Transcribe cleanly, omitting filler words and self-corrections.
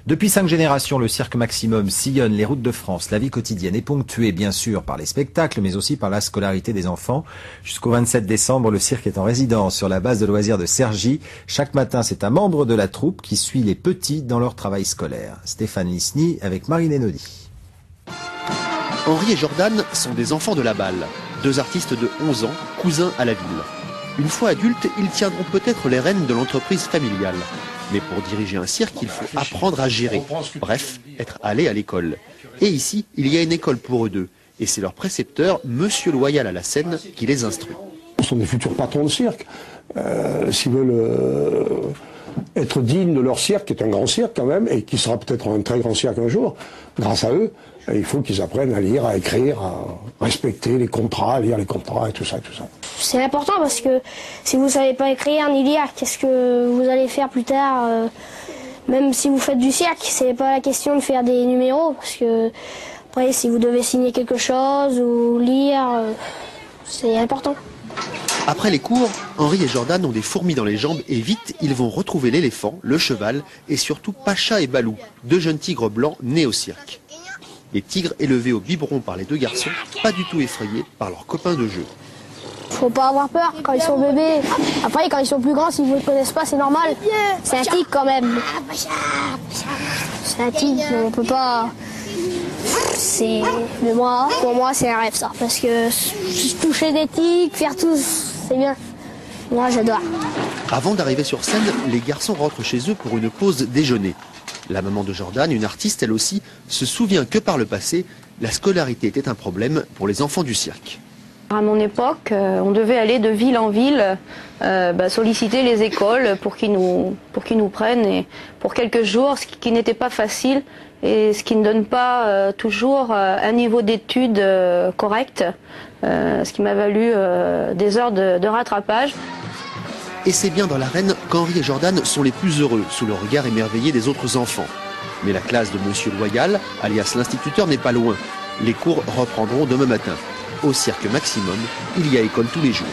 Depuis 5 générations, le Cirque Maximum sillonne les routes de France. La vie quotidienne est ponctuée, bien sûr, par les spectacles, mais aussi par la scolarité des enfants. Jusqu'au 27 décembre, le cirque est en résidence sur la base de loisirs de Cergy. Chaque matin, c'est un membre de la troupe qui suit les petits dans leur travail scolaire. Stéphane Lisny avec Marine Enodi. Henri et Jordan sont des enfants de la balle. Deux artistes de 11 ans, cousins à la ville. Une fois adultes, ils tiendront peut-être les rênes de l'entreprise familiale. Mais pour diriger un cirque, il faut apprendre à gérer. Bref, être allé à l'école. Et ici, il y a une école pour eux deux. Et c'est leur précepteur, Monsieur Loyal à la scène, qui les instruit. Ce sont des futurs patrons de cirque. S'ils veulent être dignes de leur cirque, qui est un grand cirque quand même, et qui sera peut-être un très grand cirque un jour, grâce à eux, il faut qu'ils apprennent à lire, à écrire, à respecter les contrats, à lire les contrats et tout ça, tout ça. C'est important parce que si vous ne savez pas écrire ni lire, qu'est-ce que vous allez faire plus tard même si vous faites du cirque, c'est pas la question de faire des numéros, parce que après, si vous devez signer quelque chose ou lire, c'est important. Après les cours, Henri et Jordan ont des fourmis dans les jambes et vite, ils vont retrouver l'éléphant, le cheval et surtout Pacha et Balou, deux jeunes tigres blancs nés au cirque. Les tigres élevés au biberon par les deux garçons, pas du tout effrayés par leurs copains de jeu. Faut pas avoir peur quand ils sont bébés. Après, quand ils sont plus grands, s'ils ne vous connaissent pas, c'est normal. C'est un tigre quand même. C'est un tigre, on peut pas... Mais moi, pour moi, c'est un rêve ça. Parce que toucher des tigres, faire tout, c'est bien. Moi, j'adore. Avant d'arriver sur scène, les garçons rentrent chez eux pour une pause déjeuner. La maman de Jordan, une artiste elle aussi, se souvient que par le passé, la scolarité était un problème pour les enfants du cirque. À mon époque, on devait aller de ville en ville solliciter les écoles pour qu'ils nous prennent et pour quelques jours, ce qui n'était pas facile et ce qui ne donne pas toujours un niveau d'études correct, ce qui m'a valu des heures de rattrapage. Et c'est bien dans l'arène qu'Henri et Jordan sont les plus heureux sous le regard émerveillé des autres enfants. Mais la classe de Monsieur Loyal, alias l'instituteur, n'est pas loin. Les cours reprendront demain matin. Au Cirque Maximum, il y a école tous les jours.